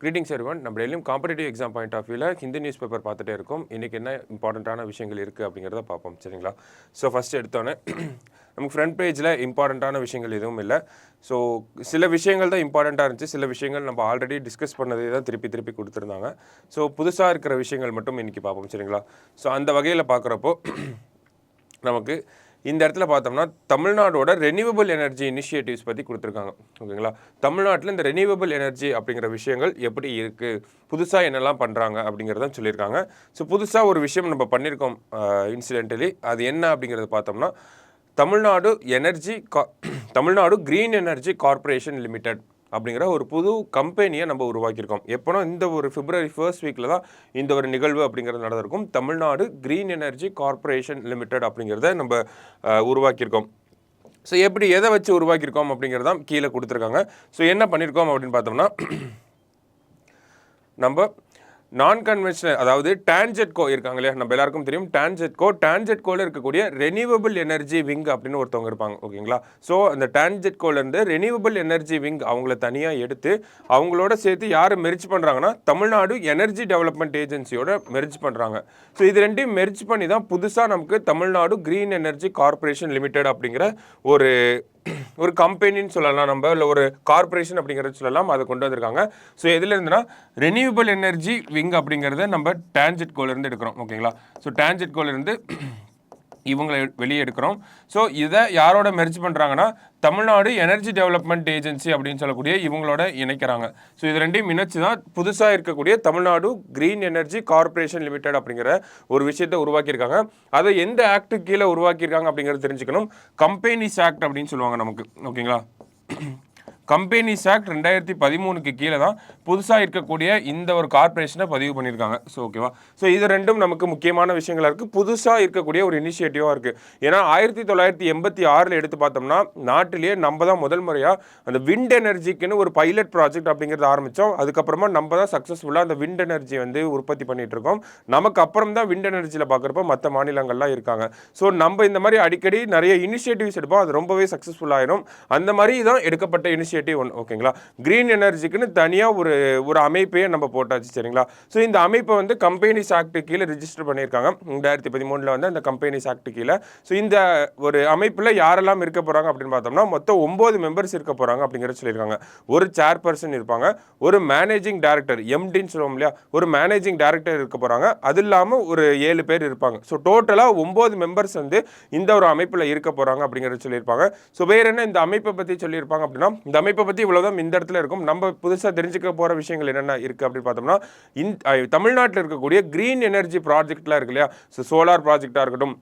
Greetings everyone. நம்ம டெய்லியும் competitive exam point of வியூவில் ஹிந்தி நியூஸ் பேப்பர் பார்த்துட்டே இருக்கும். இன்றைக்கி என்ன இம்பார்ட்டண்ட்டான விஷயங்கள் இருக்குது அப்படிங்கிறத பார்ப்போம். சரிங்களா? ஸோ ஃபஸ்ட்டு எடுத்தோன்னே நமக்கு ஃப்ரண்ட் பேஜில் இம்பார்ட்டண்ட்டான விஷயங்கள் எதுவும் இல்லை. ஸோ சில விஷயங்கள் தான் இம்பார்ட்டண்ட்டாக இருந்துச்சு. சில விஷயங்கள் நம்ம ஆல்ரெடி டிஸ்கஸ் பண்ணதே தான் திருப்பி கொடுத்துருந்தாங்க. ஸோ புதுசாக இருக்கிற விஷயங்கள் மட்டும் இன்றைக்கி பார்ப்போம். சரிங்களா? ஸோ அந்த வகையில் பார்க்குறப்போ நமக்கு இந்த இடத்துல பார்த்தோம்னா தமிழ்நாடோட ரெனியூவபிள் எனர்ஜி இனிஷியேட்டிவ்ஸ் பற்றி கொடுத்துருக்காங்க. ஓகேங்களா? தமிழ்நாட்டில் இந்த ரெனியூவபிள் எனர்ஜி அப்படிங்கிற விஷயங்கள் எப்படி இருக்குது, புதுசாக என்னெல்லாம் பண்ணுறாங்க அப்படிங்கிறதான் சொல்லியிருக்காங்க. ஸோ புதுசாக ஒரு விஷயம் நம்ம பண்ணியிருக்கோம் இன்சிடென்டலி. அது என்ன அப்படிங்கிறத பார்த்தோம்னா Tamil Nadu green energy corporation limited அப்படிங்கிற ஒரு புது கம்பெனியை நம்ம உருவாக்கியிருக்கோம். எப்போனா இந்த ஒரு February 1st வீக்கில் தான் இந்த ஒரு நிகழ்வு அப்படிங்கிறது நடந்திருக்கும். Tamil Nadu green energy corporation limited அப்படிங்கிறத நம்ம உருவாக்கியிருக்கோம். ஸோ எப்படி எதை வச்சு உருவாக்கியிருக்கோம் அப்படிங்கிறதான் கீழே கொடுத்துருக்காங்க. ஸோ என்ன பண்ணியிருக்கோம் அப்படின்னு பார்த்தோம்னா நம்ம நான் கன்வென்ஷனல், அதாவது டான்ஜெட்கோ இருக்காங்க இல்லையா, நம்ம எல்லாருக்கும் தெரியும் டான்ஜெட்கோவில் இருக்கக்கூடிய ரெனியூவபிள் எனர்ஜி விங் அப்படின்னு ஒருத்தவங்க இருப்பாங்க. ஓகேங்களா? ஸோ அந்த டான்ஜெட்கோலேருந்து ரெனியூவபிள் எனர்ஜி விங் அவங்கள தனியாக எடுத்து அவங்களோட சேர்த்து யார் மெர்ஜ் பண்ணுறாங்கன்னா தமிழ்நாடு எனர்ஜி டெவலப்மெண்ட் ஏஜென்சியோட மெர்ஜ் பண்ணுறாங்க. ஸோ இது ரெண்டையும் மெர்ஜ் பண்ணி தான் புதுசாக நமக்கு Tamil Nadu green energy corporation limited அப்படிங்கிற ஒரு கம்பெனின்னு சொல்லலாம், நம்ம இல்லை ஒரு கார்பரேஷன் அப்படிங்கிறத சொல்லலாம். அதை கொண்டு வந்திருக்காங்க. ஸோ எதுல இருந்துன்னா ரெனியூவபிள் எனர்ஜி விங் அப்படிங்கிறத நம்ம டான்ஜெட்கோலேருந்து எடுக்கிறோம். ஓகேங்களா? ஸோ டான்ஜெட்கோலேருந்து இவங்களை வெளியே எடுக்கிறோம். ஸோ இதை யாரோட மெர்ஜ் பண்ணுறாங்கன்னா தமிழ்நாடு எனர்ஜி டெவலப்மெண்ட் ஏஜென்சி அப்படின்னு சொல்லக்கூடிய இவங்களோட இணைக்கிறாங்க. ஸோ இது ரெண்டையும் இணைச்சு தான் புதுசாக இருக்கக்கூடிய Tamil Nadu green energy corporation limited அப்படிங்கிற ஒரு விஷயத்தை உருவாக்கியிருக்காங்க. அதை எந்த ஆக்டு கீழே உருவாக்கியிருக்காங்க அப்படிங்கிறத தெரிஞ்சுக்கணும். கம்பெனிஸ் ஆக்ட் அப்படின்னு சொல்லுவாங்க நமக்கு. ஓகேங்களா? கம்பெனிஸ் ஆக்ட் 2013 கீழே தான் புதுசாக இருக்கக்கூடிய இந்த ஒரு கார்பரேஷனை பதிவு பண்ணியிருக்காங்க. ஸோ ஓகேவா? ஸோ இது ரெண்டும் நமக்கு முக்கியமான விஷயங்களாக இருக்குது. புதுசாக இருக்கக்கூடிய ஒரு இனிஷியேட்டிவாக இருக்குது. ஏன்னா 1986 எடுத்து பார்த்தோம்னா நாட்டிலேயே நம்ம தான் முதல் முறையாக அந்த விண்ட் எனர்ஜிக்குன்னு ஒரு பைலட் ப்ராஜெக்ட் அப்படிங்கிறது ஆரம்பித்தோம். அதுக்கப்புறமா நம்ம தான் சக்ஸஸ்ஃபுல்லாக அந்த விண்ட் எனர்ஜி உற்பத்தி பண்ணிட்டு இருக்கோம். நமக்கு அப்புறம் தான் விண்ட் எனர்ஜியில் பார்க்குறப்ப மற்ற மாநிலங்கள்லாம் இருக்காங்க. ஸோ நம்ம இந்த மாதிரி அடிக்கடி நிறைய இனிஷியேட்டிவ்ஸ் எடுப்போம். அது ரொம்பவே சக்ஸஸ்ஃபுல் ஆயிரும். அந்த மாதிரி தான் எடுக்கப்பட்ட இனிஷியேட்டிவ் ஒன்று. ஓகேங்களா? கிரீன் எனர்ஜிக்குன்னு தனியாக ஒரு அமைப்பையே நம்ம போட்டாச்சு. சரிங்களா? ஸோ இந்த அமைப்பை கம்பெனிஸ் ஆக்ட் கீழே ரிஜிஸ்டர் பண்ணியிருக்காங்க. 2013 அந்த கம்பெனிஸ் ஆக்ட் கீழே. ஸோ இந்த ஒரு அமைப்பில் யாரெல்லாம் இருக்க போகிறாங்க அப்படின்னு பார்த்தோம்னா மொத்தம் 9 மெம்பர்ஸ் இருக்க போகிறாங்க அப்படிங்கிறத சொல்லியிருக்காங்க. ஒரு சேர்பர்சன் இருப்பாங்க, ஒரு மேனேஜிங் டைரக்டர், எம்டின்னு சொல்லுவோம் இல்லையா, ஒரு மேனேஜிங் டைரக்டர் இருக்க போகிறாங்க. அது இல்லாமல் ஒரு 7 பேர் இருப்பாங்க. ஸோ டோட்டலாக 9 மெம்பர்ஸ் இந்த ஒரு அமைப்பில் இருக்க போகிறாங்க அப்படிங்கிறத சொல்லியிருப்பாங்க. ஸோ வேறு என்ன இந்த அமைப்பை பற்றி சொல்லியிருப்பாங்க அப்படின்னா இந்த அமைப்பை பற்றி இவ்வளோதான் இந்த இடத்துல இருக்கும். நம்ம புதுசாக தெரிஞ்சுக்க போகிற விஷயங்கள் என்னென்ன இருக்குது அப்படின்னு பார்த்தோம்னா தமிழ்நாட்டில் இருக்கக்கூடிய க்ரீன் எனர்ஜி ப்ராஜெக்ட்லாம் இருக்கு இல்லையா, ஸோ சோலார் ப்ராஜெக்டாக இருக்கட்டும்,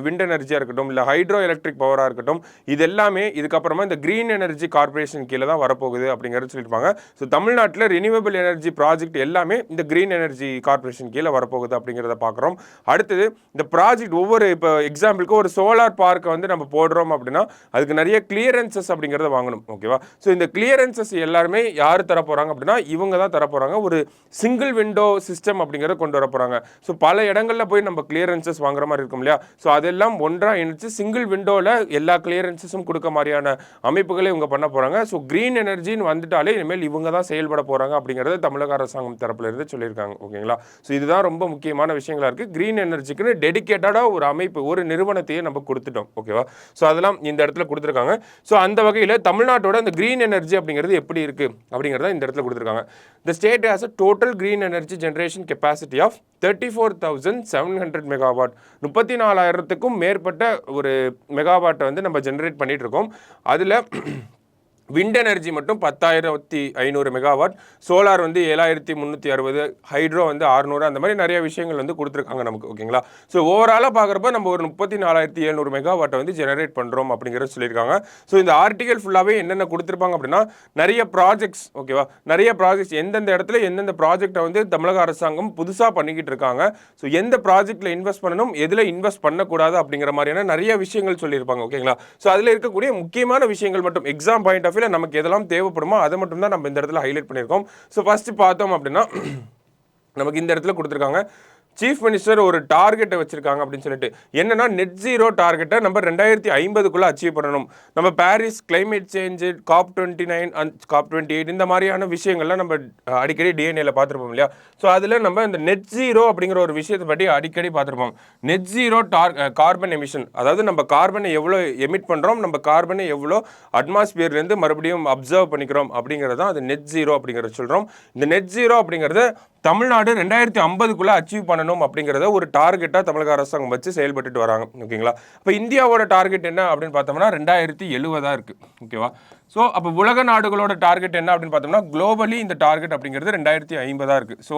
விண்ட் எனர்ஜியாக இருக்கட்டும், இல்லை ஹைட்ரோ எலக்ட்ரிக் பவராக இருக்கட்டும், இது எல்லாமே இதுக்கப்புறமா இந்த க்ரீன் எனர்ஜி கார்பரேஷன் கீழே தான் வரப்போகுது அப்படிங்கிறது சொல்லியிருப்பாங்க. ஸோ தமிழ்நாட்டில் ரினியூவபிள் எனர்ஜி ப்ராஜெக்ட் எல்லாமே இந்த க்ரீன் எனர்ஜி கார்பரேஷன் கீழே வரப்போகுது அப்படிங்கிறத பார்க்குறோம். அடுத்தது இந்த ப்ராஜெக்ட் இப்போ எக்ஸாம்பிளுக்கு ஒரு சோலார் பார்க்கை நம்ம போடுறோம் அப்படின்னா அதுக்கு நிறைய கிளியரன்சஸ் அப்படிங்கிறத வாங்கணும். ஓகேவா? ஸோ இந்த கிளியரன்சஸ் எல்லாருமே யார் தர போகிறாங்க அப்படின்னா இவங்க தான் தர போகிறாங்க. ஒரு சிங்கிள் விண்டோ சிஸ்டம் அப்படிங்கிறத கொண்டு வர போகிறாங்க. ஸோ பல இடங்களில் போய் நம்ம கிளியரன்சஸ் வாங்குற மாதிரி இருக்கும் இல்லையா, ஸோ அதெல்லாம் ஒன்றாக இணைச்சு சிங்கிள் விண்டோவில் எல்லா கிளியரன்சஸும் கொடுக்க மாதிரியான அமைப்புகளை இவங்க பண்ண போகிறாங்க. ஸோ க்ரீன் எனர்ஜின்னு வந்துட்டாலே இனிமேல் இவங்க தான் செயல்பட போகிறாங்க அப்படிங்கிறத தமிழக அரசாங்கம் தரப்புல இருந்து சொல்லியிருக்காங்க. ஓகேங்களா? ஸோ இதுதான் ரொம்ப முக்கியமான விஷயங்களா இருக்குது. க்ரீன் எனர்ஜிக்குன்னு டெடிக்கேட்டடாக ஒரு அமைப்பு, ஒரு நிறுவனத்தையே நம்ம கொடுத்துட்டோம். ஓகேவா? ஸோ அதெல்லாம் இந்த இடத்துல கொடுத்துருக்காங்க. ஸோ அந்த வகையில் தமிழ்நாட்டோட அந்த க்ரீன் எனர்ஜி அப்படிங்கிறது எப்படி இருக்கு அப்படிங்கறத இந்த இடத்துல கொடுத்திருக்காங்க. The state has a total green energy generation capacity of 34,700 megawatt. 34,000க்கும் மேற்பட்ட ஒரு மெகாவாட் நம்ம ஜெனரேட் பண்ணிட்டு இருக்கோம். அதுல விண்ட் எனர்ஜி மட்டும் 10,500 மெகாவாட், சோலார் 7,360, ஹைட்ரோ 600, அந்த மாதிரி நிறைய விஷயங்கள் கொடுத்துருக்காங்க நமக்கு. ஓகேங்களா? ஸோ ஓவராலாக பார்க்குறப்ப நம்ம ஒரு 34,700 மெகாவாட்டை ஜெனரேட் பண்ணுறோம் அப்படிங்கிறத சொல்லியிருக்காங்க. ஸோ இந்த ஆர்டிகல் ஃபுல்லாகவே என்னென்ன கொடுத்துருப்பாங்க அப்படின்னா நிறைய ப்ராஜெக்ட்ஸ். ஓகேவா? நிறைய ப்ராஜெக்ட்ஸ் எந்தெந்த இடத்துல எந்தெந்த ப்ராஜெக்டை தமிழக அரசாங்கம் புதுசாக பண்ணிக்கிட்டு இருக்காங்க, ஸோ எந்த ப்ராஜெக்டில் இன்வெஸ்ட் பண்ணணும், எதில் இன்வெஸ்ட் பண்ணக்கூடாது அப்படிங்கிற மாதிரியான நிறைய விஷயங்கள் சொல்லியிருப்பாங்க. ஓகேங்களா? ஸோ அதில் இருக்கக்கூடிய முக்கியமான விஷயங்கள் மட்டும் எக்ஸாம் பாயிண்ட் ஆஃப் நமக்கு எதெல்லாம் தேவைப்படுமோ அதை மட்டும் தான் நம்ம இந்த இடத்துல ஹைலைட் பண்ணியிருக்கோம். ஸோ ஃபர்ஸ்ட் பார்த்தோம் அப்படின்னா நமக்கு இந்த இடத்துல கொடுத்துருக்காங்க சீஃப் மினிஸ்டர் ஒரு டார்கெட்டை வச்சிருக்காங்க அப்படின்னு சொல்லிட்டு, என்னன்னா நெட் ஜீரோ டார்கெட்டை நம்ம 2050 அச்சீவ் பண்ணணும். நம்ம Paris climate change, COP29 and COP28 இந்த மாதிரியான விஷயங்கள்லாம் நம்ம அடிக்கடி டிஎன்ஏல பார்த்துருப்போம் இல்லையா? ஸோ அதில் நம்ம இந்த நெட் ஜீரோ அப்படிங்கிற ஒரு விஷயத்தை பற்றி அடிக்கடி பார்த்துருப்போம். நெட் ஜீரோ கார்பன் எமிஷன், அதாவது நம்ம கார்பனை எவ்வளோ எமிட் பண்ணுறோம், நம்ம கார்பனை எவ்வளோ அட்மாஸ்பியர்லேருந்து மறுபடியும் அப்சர்வ் பண்ணிக்கிறோம் அப்படிங்கிறது தான் அது நெட் ஜீரோ அப்படிங்கிறத சொல்கிறோம். இந்த நெட் ஜீரோ அப்படிங்கிறது தமிழ்நாடு 2050 அச்சீவ் பண்ணணும் அப்படிங்கிறத ஒரு டார்கெட்டாக தமிழக அரசாங்கம் வச்சு செயல்பட்டு வராங்க. ஓகேங்களா? இப்போ இந்தியாவோட டார்கெட் என்ன அப்படின்னு பார்த்தோம்னா 2070 இருக்குது. ஓகேவா? ஸோ அப்போ உலக நாடுகளோட டார்கெட் என்ன அப்படின்னு பார்த்தோம்னா குளோபலி இந்த டார்கெட் அப்படிங்கிறது 2050 இருக்குது. ஸோ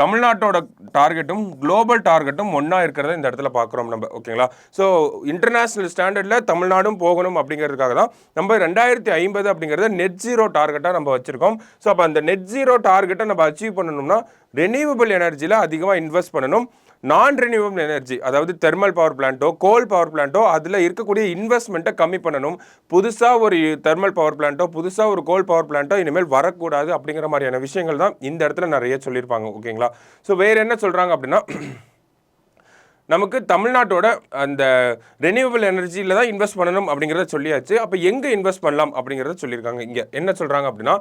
தமிழ்நாட்டோட டார்கெட்டும் குளோபல் டார்கெட்டும் ஒன்றா இருக்கிறத இந்த இடத்துல பார்க்குறோம் நம்ம. ஓகேங்களா? ஸோ இன்டர்நேஷ்னல் ஸ்டாண்டர்டில் தமிழ்நாடும் போகணும் அப்படிங்கிறதுக்காக தான் நம்ம 2050 அப்படிங்கிறத நெட் ஜீரோ டார்கெட்டாக நம்ம வச்சுருக்கோம். ஸோ அப்போ அந்த நெட் ஜீரோ டார்கெட்டை நம்ம அச்சீவ் பண்ணணும்னா ரெனியூவபிள் எனர்ஜியில் அதிகமாக இன்வெஸ்ட் பண்ணணும். நான் ரெனியூவபிள் எனர்ஜி, அதாவது தெர்மல் பவர் பிளான்ட்டோ கோல் பவர் பிளான்ட்டோ அதில் இருக்கக்கூடிய இன்வெஸ்ட்மெண்ட்டை கம்மி பண்ணணும். புதுசாக ஒரு தெர்மல் பவர் பிளான்ட்டோ புதுசாக ஒரு கோல் பவர் பிளான்ட்டோ இனிமேல் வரக்கூடாது அப்படிங்கிற மாதிரியான விஷயங்கள் தான் இந்த இடத்துல நிறைய சொல்லியிருப்பாங்க. ஓகேங்களா? ஸோ வேறு என்ன சொல்கிறாங்க அப்படின்னா, நமக்கு தமிழ்நாட்டோட அந்த ரெனியூவபிள் எனர்ஜியில் தான் இன்வெஸ்ட் பண்ணணும் அப்படிங்கிறத சொல்லியாச்சு. அப்போ எங்கே இன்வெஸ்ட் பண்ணலாம் அப்படிங்கிறத சொல்லியிருக்காங்க. இங்கே என்ன சொல்கிறாங்க அப்படின்னா,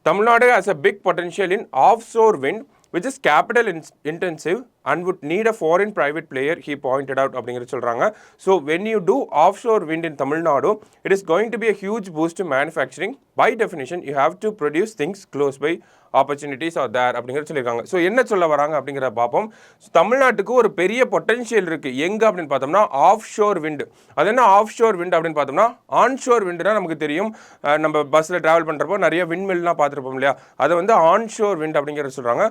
Tamil Nadu has a big potential in offshore wind which is capital intensive and would need a foreign private player, he pointed out அப்படிங்கிறது சொல்கிறாங்க. So when you do offshore wind in Tamil Nadu, it is going to be a huge boost to manufacturing. By definition, you have to produce things close by, opportunities are there அப்படிங்கிறது சொல்லியிருக்காங்க. So என்ன சொல்ல வராங்க அப்படிங்கிறத பார்ப்போம். தமிழ்நாட்டுக்கு ஒரு பெரிய பொட்டன்ஷியல் இருக்குது. எங்கே அப்படின்னு பார்த்தோம்னா ஆஃப் ஷோர் விண்டு. அது என்ன ஆஃப் ஷோர் விண்டு அப்படின்னு பார்த்தோம்னா, ஆன்ஷோர் விண்டுனா நமக்கு தெரியும், நம்ம பஸ்ஸில் ட்ராவல் பண்ணுறப்போ நிறைய விண்மில்லாம் பார்த்துருப்போம் இல்லையா? அதை வந்து ஆன்ஷோர் விண்ட் அப்படிங்கிறத சொல்கிறாங்க.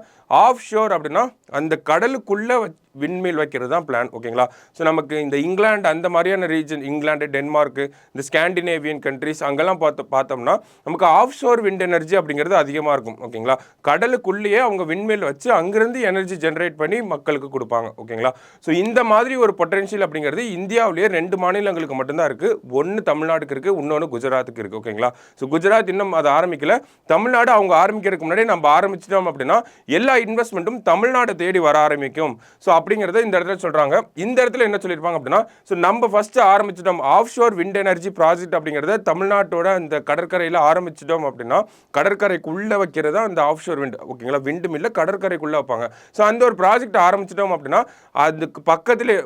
ஆஃப் ஷோர் அப்படின்னா அந்த கடலுக்குள்ளே விண்மில் வைக்கிறது தான் பிளான். ஓகேங்களா? ஸோ நமக்கு இந்த இங்கிலாந்து அந்த மாதிரியான ரீஜன், இங்கிலாந்து, டென்மார்க்கு, இந்த ஸ்காண்டினேவியன் கண்ட்ரிஸ் அங்கெல்லாம் பார்த்தோம்னா நமக்கு ஆஃப் ஷோர் விண்ட் எனர்ஜி அப்படிங்கிறது அதிகமாக இருக்கும். ஓகேங்களா? கடலுக்குள்ளேயே அவங்க விண்மில் வச்சு அங்கேருந்து எனர்ஜி ஜென்ரேட் பண்ணி மக்களுக்கு கொடுப்பாங்க. ஓகேங்களா? ஸோ இந்த மாதிரி ஒரு பொட்டன்ஷியல் அப்படிங்கிறது இந்தியாவிலேயே 2 மாநிலங்களுக்கு மட்டும்தான் இருக்குது. ஒன்று தமிழ்நாட்டுக்கு இருக்குது, இன்னொன்று குஜராத்துக்கு இருக்குது. ஓகேங்களா? ஸோ குஜராத் இன்னும் அதை ஆரம்பிக்கல. தமிழ்நாடு அவங்க ஆரம்பிக்கிறதுக்கு முன்னாடி நம்ம ஆரம்பிச்சிட்டோம் அப்படின்னா எல்லா இன்வெஸ்ட்மெண்ட்டும் தமிழ்நாட்டை தேடி வர ஆரம்பிக்கும். ஸோ அப்படிங்கிறத இந்த இடத்துல சொல்கிறாங்க. இந்த இடத்துல என்ன சொல்லியிருப்பாங்க அப்படின்னா, ஸோ நம்ம ஃபஸ்ட்டு ஆரம்பிச்சிட்டோம் of sure wind energy project அப்படிங்கிறத தமிழ்நாட்டோட அந்த கடற்கரையில் ஆரம்பிச்சிட்டோம் அப்படின்னா கடற்கரைக்குள்ளே வைக்கிறது அந்த ஆஃப் ஷோர் விண்ட். ஓகேங்களா? விண்டு மில்ல கடற்கரைக்குள்ளே வைப்பாங்க. ஸோ அந்த ஒரு ப்ராஜெக்ட் ஆரம்பிச்சிட்டோம் அப்படின்னா அதுக்கு பக்கத்திலே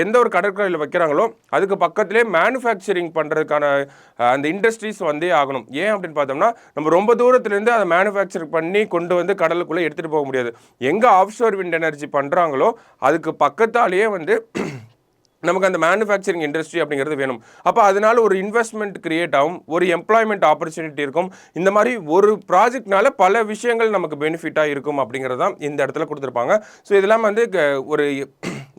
எந்த ஒரு கடற்கரையில் வைக்கிறாங்களோ அதுக்கு பக்கத்திலே மேனுஃபேக்சரிங் பண்ணுறதுக்கான அந்த இண்டஸ்ட்ரீஸ் வந்தே ஆகணும். ஏன் அப்படின்னு பார்த்தோம்னா, நம்ம ரொம்ப தூரத்துலேருந்து அதை மேனுஃபேக்சர் பண்ணி கொண்டு வந்து கடலுக்குள்ளே எடுத்துகிட்டு போக முடியாது. எங்கே ஆஃப் ஷோர் விண்ட் எனர்ஜி பண்ணுறாங்களோ அதுக்கு பக்கத்தாலேயே நமக்கு அந்த மேனுஃபேக்சரிங் இண்டஸ்ட்ரி அப்படிங்கிறது வேணும். அப்போ அதனால ஒரு இன்வெஸ்ட்மெண்ட் கிரியேட் ஆகும், ஒரு எம்ப்ளாய்மெண்ட் ஆப்பர்ச்சுனிட்டி இருக்கும். இந்த மாதிரி ஒரு ப்ராஜெக்ட்னால பல விஷயங்கள் நமக்கு பெனிஃபிட்டாக இருக்கும் அப்படிங்கிறது தான் இந்த இடத்துல கொடுத்துருப்பாங்க. ஸோ இதெல்லாம் ஒரு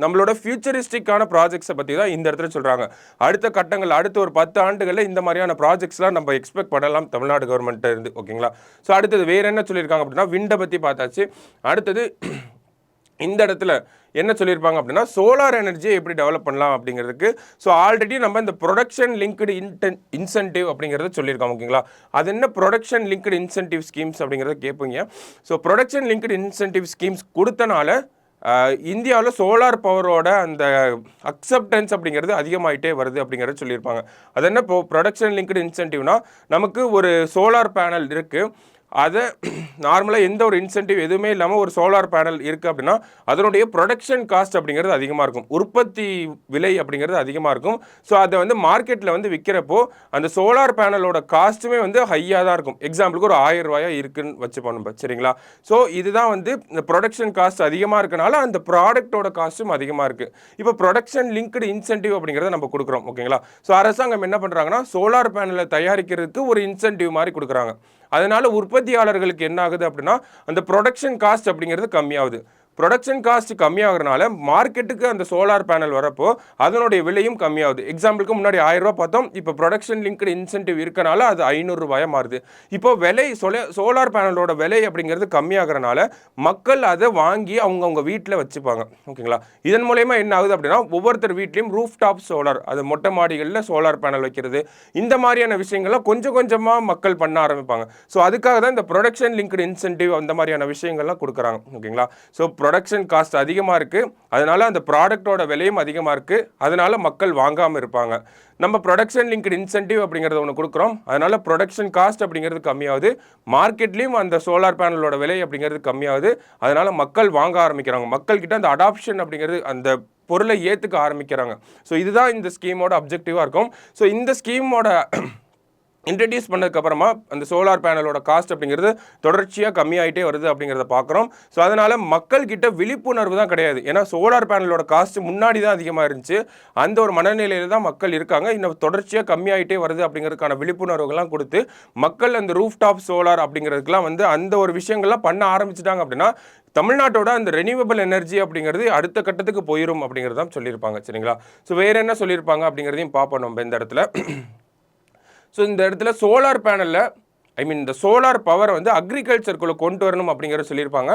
நம்மளோட ஃபியூச்சரிஸ்டிக்கான ப்ராஜெக்ட்ஸை பற்றி தான் இந்த இடத்துல சொல்கிறாங்க. அடுத்த கட்டங்கள், அடுத்த ஒரு 10 ஆண்டுகளில் இந்த மாதிரியான ப்ராஜெக்ட்ஸ்லாம் நம்ம எக்ஸ்பெக்ட் பண்ணலாம் தமிழ்நாடு கவர்மெண்ட்டு இருந்து. ஓகேங்களா? ஸோ அடுத்தது வேறு என்ன சொல்லியிருக்காங்க அப்படின்னா, விண்டை பற்றி பார்த்தாச்சு. அடுத்தது இந்த இடத்துல என்ன சொல்லியிருப்பாங்க அப்படின்னா, சோலார் எனர்ஜியை எப்படி டெவலப் பண்ணலாம் அப்படிங்கிறதுக்கு. ஸோ ஆல்ரெடி நம்ம இந்த ப்ரொடக்ஷன் லிங்க்டு இன்சென்டிவ் அப்படிங்கிறத சொல்லியிருக்காங்க. ஓகேங்களா? அது என்ன ப்ரொடக்ஷன் லிங்க்டு இன்சென்டிவ் ஸ்கீம்ஸ் அப்படிங்கிறத கேட்பீங்க. So production linked incentive schemes கொடுத்தனால இந்தியாவில் சோலார் பவரோட அந்த அக்செப்டன்ஸ் அப்படிங்கிறது அதிகமாகிட்டே வருது அப்படிங்கிறத சொல்லியிருப்பாங்க. அது என்ன ப்ரொடக்ஷன் லிங்க்டு இன்சென்டிவ்னா, நமக்கு ஒரு சோலார் பேனல் இருக்குது, அதை நார்மலாக எந்த ஒரு இன்சென்டிவ் எதுவுமே இல்லாமல் ஒரு சோலார் பேனல் இருக்குது அப்படின்னா அதனுடைய ப்ரொடக்ஷன் காஸ்ட் அப்படிங்கிறது அதிகமாக இருக்கும், உற்பத்தி விலை அப்படிங்கிறது அதிகமாக இருக்கும். ஸோ அதை மார்க்கெட்டில் விற்கிறப்போ அந்த சோலார் பேனலோட காஸ்ட்டுமே ஹையாக தான் இருக்கும். எக்ஸாம்பிளுக்கு ஒரு 1000 ரூபாயா இருக்குன்னு வச்சு பண்ணும். சரிங்களா? ஸோ இதுதான் இந்த ப்ரொடக்ஷன் காஸ்ட் அதிகமாக இருக்கனால அந்த ப்ராடக்டோட காஸ்ட்டும் அதிகமாக இருக்குது. இப்போ ப்ரொடக்ஷன் லிங்க்டு இன்சென்டிவ் அப்படிங்கிறத நம்ம கொடுக்குறோம். ஓகேங்களா? ஸோ அரசாங்கம் என்ன பண்ணுறாங்கன்னா, சோலார் பேனலை தயாரிக்கிறதுக்கு ஒரு இன்சென்டிவ் மாதிரி கொடுக்குறாங்க. அதனால உற்பத்தியாளர்களுக்கு என்ன ஆகுது அப்படின்னா, அந்த ப்ரொடக்ஷன் காஸ்ட் அப்படிங்கிறது கம்மியாகுது. ப்ரொடக்ஷன் காஸ்ட் கம்மியாகிறனால மார்க்கெட்டுக்கு அந்த சோலார் பேனல் வரப்போ அதனுடைய விலையும் கம்மியாகுது. எக்ஸாம்பிளுக்கு முன்னாடி 1000 ரூபா பார்த்தோம், இப்போ ப்ரொடக்ஷன் லிங்க்டு இன்சென்டிவ் இருக்கனால அது 500 ரூபாயாக மாறுது. இப்போ விலை சோலார் பேனலோட விலை அப்படிங்கிறது கம்மியாகிறனால மக்கள் அதை வாங்கி அவங்கவுங்க வீட்டில் வச்சுப்பாங்க. ஓகேங்களா? இதன் மூலயமா என்ன ஆகுது அப்படின்னா, ஒவ்வொருத்தர் வீட்லேயும் ரூஃப் டாப் சோலார், அது மொட்டை மாடிகளில் சோலார் பேனல் வைக்கிறது, இந்த மாதிரியான விஷயங்கள்லாம் கொஞ்சம் கொஞ்சமாக மக்கள் பண்ண ஆரம்பிப்பாங்க. ஸோ அதுக்காக தான் இந்த ப்ரொடக்ஷன் லிங்க்டு இன்சென்டிவ் அந்த மாதிரியான விஷயங்கள்லாம் கொடுக்குறாங்க. ஓகேங்களா? ஸோ ப்ரொடக்ஷன் காஸ்ட் அதிகமாக இருக்குது, அதனால அந்த ப்ராடக்டோட விலையும் அதிகமாக இருக்குது, அதனால மக்கள் வாங்காமல் இருப்பாங்க. நம்ம ப்ரொடக்ஷன் லிங்க்டு இன்சென்டிவ் அப்படிங்கிறத ஒன்று கொடுக்குறோம், அதனால ப்ரொடக்ஷன் காஸ்ட் அப்படிங்கிறது கம்மியாகுது, மார்க்கெட்லேயும் அந்த சோலார் பேனலோட விலை அப்படிங்கிறது கம்மியாகுது, அதனால மக்கள் வாங்க ஆரம்பிக்கிறாங்க, மக்கள்கிட்ட அந்த அடாப்ஷன் அப்படிங்கிறது அந்த பொருளை ஏற்றுக்க ஆரம்பிக்கிறாங்க. ஸோ இதுதான் இந்த ஸ்கீமோட அப்ஜெக்டிவாக இருக்கும். ஸோ இந்த ஸ்கீமோட இன்ட்ரடியூஸ் பண்ணதுக்கப்புறமா அந்த சோலார் பேனலோட காஸ்ட் அப்படிங்கிறது தொடர்ச்சியாக கம்மியாகிட்டே வருது அப்படிங்கிறத பார்க்குறோம். ஸோ அதனால் மக்கள்கிட்ட விழிப்புணர்வு தான் கிடையாது. ஏன்னா சோலார் பேனலோட காஸ்ட் முன்னாடி தான் அதிகமாக இருந்துச்சு, அந்த ஒரு மனநிலையில் தான் மக்கள் இருக்காங்க. இன்னும் தொடர்ச்சியாக கம்மியாகிட்டே வருது அப்படிங்கிறதுக்கான விழிப்புணர்வுகள்லாம் கொடுத்து மக்கள் அந்த ரூஃப் டாப் சோலார் அப்படிங்கிறதுக்கெலாம் வந்து அந்த ஒரு விஷயங்கள்லாம் பண்ண ஆரம்பிச்சிட்டாங்க அப்படின்னா தமிழ்நாட்டோட அந்த ரெனியூவபிள் எனர்ஜி அப்படிங்கிறது அடுத்த கட்டத்துக்கு போயிடும் அப்படிங்கிறது தான் சொல்லியிருப்பாங்க. சரிங்களா? ஸோ வேறு என்ன சொல்லியிருப்பாங்க அப்படிங்கிறதையும் பார்ப்போம் நம்ம இந்த இடத்துல. ஸோ இந்த இடத்துல சோலார் பேனலில் இந்த சோலார் பவரை வந்து அக்ரிகல்ச்சருக்குள்ளே கொண்டு வரணும் அப்படிங்கிறத சொல்லியிருப்பாங்க.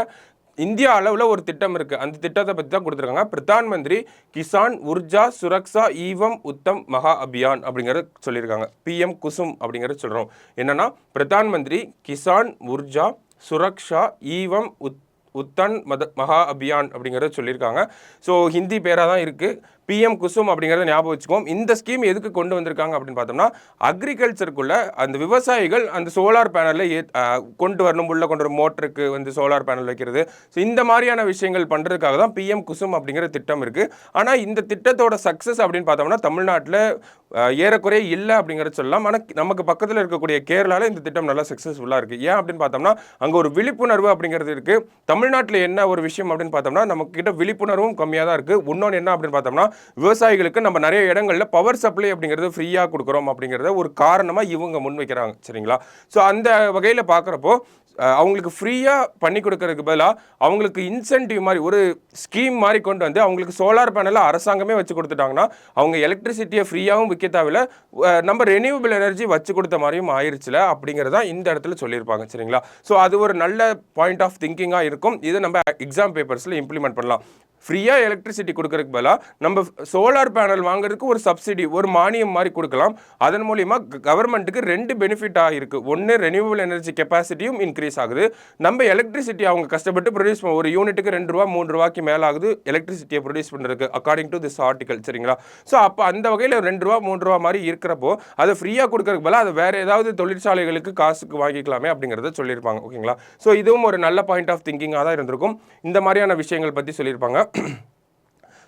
இந்தியா அளவில் ஒரு திட்டம் இருக்குது, அந்த திட்டத்தை பற்றி தான் கொடுத்துருக்காங்க. பிரதான் மந்திரி கிசான் உர்ஜா சுரக்ஷா ஈவம் உத்தம் மகா அபியான் அப்படிங்கிறத சொல்லியிருக்காங்க. PM குசும் அப்படிங்கிறத சொல்கிறோம். என்னென்னா பிரதான் மந்திரி கிசான் உர்ஜா சுரக்ஷா ஈவம் உத்தன் மகா அபியான் அப்படிங்கிறத சொல்லியிருக்காங்க. ஸோ ஹிந்தி பேராக தான் இருக்குது. PM குசும் அப்படிங்கிறத ஞாபகம் வச்சுக்கோம். இந்த ஸ்கீம் எதுக்கு கொண்டு வந்திருக்காங்க அப்படின்னு பார்த்தோம்னா அக்ரிகல்ச்சருக்குள்ள அந்த விவசாயிகள் அந்த சோலார் பேனலில் கொண்டு வரணும், உள்ள கொண்டு வரும் மோட்டருக்கு வந்து சோலார் பேனல் வைக்கிறது. ஸோ இந்த மாதிரியான விஷயங்கள் பண்ணுறதுக்காக தான் PM குசும் அப்படிங்கிற திட்டம் இருக்குது. ஆனால் இந்த திட்டத்தோட சக்ஸஸ் அப்படின்னு பார்த்தோம்னா தமிழ்நாட்டில் ஏறக்குறைய இல்லை அப்படிங்கிறத சொல்லலாம். ஆனால் நமக்கு பக்கத்தில் இருக்கக்கூடிய கேரளாவில் இந்த திட்டம் நல்லா சக்ஸஸ்ஃபுல்லாக இருக்குது. ஏன் அப்படின்னு பார்த்தோம்னா அங்கே ஒரு விழிப்புணர்வு அப்படிங்கிறது இருக்குது. தமிழ்நாட்டில் என்ன ஒரு விஷயம் அப்படின்னு பார்த்தோம்னா நமக்கு கிட்ட விழிப்புணர்வும் கம்மியாக தான் இருக்குது. இன்னொன்று என்ன அப்படின்னு பார்த்தோம்னா விவசாயிகளுக்கு நம்ம நிறைய இடங்களில் பவர் சப்ளை அப்படிங்கிறது ஃப்ரீயாக கொடுக்குறோம் அப்படிங்கிறத ஒரு காரணமாக இவங்க முன்வைக்கிறாங்க. சரிங்களா? ஸோ அந்த வகையில் பார்க்குறப்போ அவங்களுக்கு ஃப்ரீயாக பண்ணி கொடுக்கறதுக்கு பதிலாக அவங்களுக்கு இன்சென்டிவ் மாதிரி ஒரு ஸ்கீம் மாதிரி கொண்டு வந்து அவங்களுக்கு சோலார் பேனலில் அரசாங்கமே வச்சு கொடுத்துட்டாங்கன்னா அவங்க எலக்ட்ரிசிட்டியை ஃப்ரீயாகவும் விற்க தேவையில்ல, நம்ம ரெனியூவபிள் எனர்ஜி வச்சு கொடுத்த மாதிரியும் ஆயிடுச்சுல அப்படிங்கிறதான் இந்த இடத்துல சொல்லியிருப்பாங்க. சரிங்களா? ஸோ அது ஒரு நல்ல பாயிண்ட் ஆஃப் திங்கிங்காக இருக்கும். இதை நம்ம எக்ஸாம் பேப்பர்ஸில் இம்ப்ளிமெண்ட் பண்ணலாம். ஃப்ரீயாக எலக்ட்ரிசிட்டி கொடுக்கறதுக்கு பதிலாக நம்ம சோலார் பேனல் வாங்குறதுக்கு ஒரு சப்சிடி, ஒரு மானியம் மாதிரி கொடுக்கலாம். அதன் மூலிமா கவர்மெண்ட்டுக்கு 2 பெனிஃபிட்டாக இருக்குது. ஒன்று ரெனியூவபிள் எனர்ஜி கெப்பாசிட்டியும் இன்க்ரீஸ் ஆகுது, நம்ம எலக்ட்ரிசிட்டி அவங்க கஷ்டப்பட்டு ப்ரொடியூஸ் ஒரு யூனிட்டுக்கு 2 ரூபா 3 ரூபாய்க்கு மேலே ஆகுது எலக்ட்ரிசிட்டியை ப்ரொடியூஸ் பண்ணுறதுக்கு அக்கார்டிங் டு திஸ் ஆர்டிகல். சரிங்களா? ஸோ அப்போ அந்த வகையில் 2 ரூபா 3 ரூபா மாதிரி இருக்கிறப்போ அதை ஃப்ரீயாக கொடுக்கறதுக்கு பதிலாக அதை வேறு ஏதாவது தொழிற்சாலைகளுக்கு காசுக்கு வாங்கிக்கலாமே அப்படிங்கிறத சொல்லியிருப்பாங்க. ஓகேங்களா? ஸோ இதுவும் ஒரு நல்ல பாயிண்ட் ஆஃப் திங்கிங்காக தான் இருந்திருக்கும். இந்த மாதிரியான விஷயங்கள் பற்றி சொல்லியிருப்பாங்க.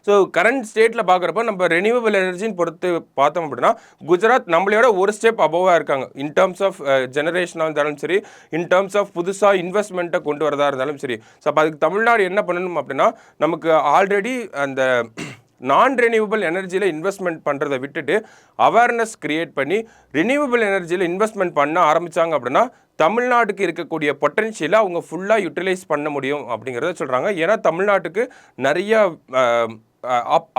ஸோ கரண்ட் ஸ்டேட்டில் பார்க்குறப்ப நம்ம ரெனியூவபிள் எனர்ஜின்னு பொறுத்து பார்த்தோம் அப்படின்னா குஜராத் நம்மளையோட ஒரு ஸ்டெப் அபோவாக இருக்காங்க இன் டர்ம்ஸ் ஆஃப் ஜெனரேஷனாக இருந்தாலும் சரி, இன் டர்ம்ஸ் ஆஃப் புதுசாக இன்வெஸ்ட்மெண்ட்டை கொண்டு வரதா இருந்தாலும் சரி. ஸோ அப்போ அதுக்கு தமிழ்நாடு என்ன பண்ணணும் அப்படின்னா நமக்கு ஆல்ரெடி அந்த நான் ரெனியூவபிள் எனர்ஜியில் இன்வெஸ்ட்மெண்ட் பண்ணுறதை விட்டுட்டு அவேர்னஸ் கிரியேட் பண்ணி ரெனியூவபிள் எனர்ஜியில் இன்வெஸ்ட்மெண்ட் பண்ண ஆரம்பித்தாங்க அப்படின்னா தமிழ்நாட்டுக்கு இருக்கக்கூடிய பொட்டன்ஷியலை அவங்க ஃபுல்லாக யூட்டிலைஸ் பண்ண முடியும் அப்படிங்கிறத சொல்கிறாங்க. ஏன்னா தமிழ்நாட்டுக்கு நிறைய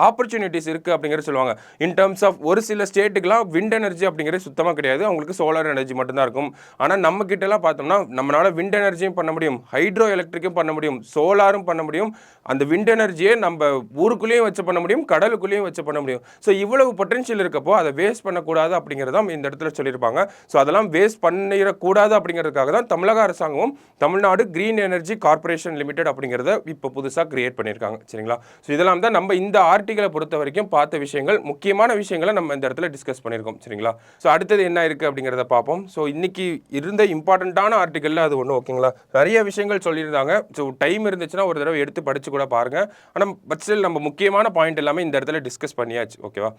ஆப்பர்ச்சுனிட்டிஸ் இருக்குது அப்படிங்கிறது சொல்லுவாங்க. இன் டர்ம்ஸ் ஆஃப் ஒரு சில ஸ்டேட்டுக்கெலாம் விண்ட் எனர்ஜி அப்படிங்கிறது சுத்தமாக கிடையாது, அவங்களுக்கு சோலார் எனர்ஜி மட்டும்தான் இருக்கும். ஆனால் நம்ம கிட்டலாம் பார்த்தோம்னா நம்மளால் விண்ட் எனர்ஜியும் பண்ண முடியும், ஹைட்ரோ எலக்ட்ரிக்கும் பண்ண முடியும், சோலாரும் பண்ண முடியும். அந்த விண்ட் எனர்ஜியை நம்ம ஊருக்குள்ளேயும் வச்சு பண்ண முடியும், கடலுக்குள்ளேயும் வச்சு பண்ண முடியும். ஸோ இவ்வளவு பொட்டன்ஷியல் இருக்கப்போ அதை வேஸ்ட் பண்ணக்கூடாது அப்படிங்கிறதான் இந்த இடத்துல சொல்லியிருப்பாங்க. ஸோ அதெல்லாம் வேஸ்ட் பண்ணிடக்கூடாது அப்படிங்கிறதுக்காக தான் தமிழக அரசாங்கமும் Tamil Nadu green energy corporation limited அப்படிங்கிறத இப்போ புதுசாக கிரியேட் பண்ணியிருக்காங்க. சரிங்களா? ஸோ இதெல்லாம் தான் நம்ம இந்த ஆர்டிகளை பொறுத்த வரைக்கும் பார்த்த விஷயங்கள், முக்கியமான விஷயங்களை நம்ம இந்த இடத்துல டிஸ்கஸ் பண்ணியிருக்கோம். சரிங்களா? ஸோ அடுத்தது என்ன இருக்குது அப்படிங்கிறத பார்ப்போம். ஸோ இன்னைக்கு இருந்த இம்பார்ட்டண்ட்டான ஆர்டிகளில் அது ஒன்று. ஓகேங்களா? நிறைய விஷயங்கள் சொல்லியிருந்தாங்க. ஸோ டைம் இருந்துச்சுன்னா ஒரு தடவை எடுத்து படித்து கூட பாருங்கள். ஆனால் பட் ஸ்டில் நம்ம முக்கியமான பாயிண்ட் எல்லாமே இந்த இடத்துல டிஸ்கஸ் பண்ணியாச்சு. ஓகேவா?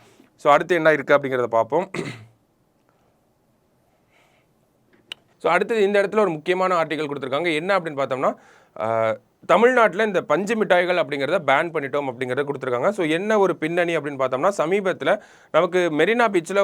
ஸோ அடுத்து என்ன இருக்குது அப்படிங்கிறத பார்ப்போம். ஸோ அடுத்தது இந்த இடத்துல ஒரு முக்கியமான ஆர்டிகல் கொடுத்துருக்காங்க. என்ன அப்படின்னு பார்த்தோம்னா தமிழ்நாட்டில் இந்த பஞ்சு மிட்டாய்கள் அப்படிங்கிறத பேன் பண்ணிட்டோம் அப்படிங்கிறத கொடுத்துருக்காங்க. ஸோ என்ன ஒரு பின்னணி அப்படின்னு பார்த்தோம்னா சமீபத்தில் நமக்கு மெரினா பீச்சில்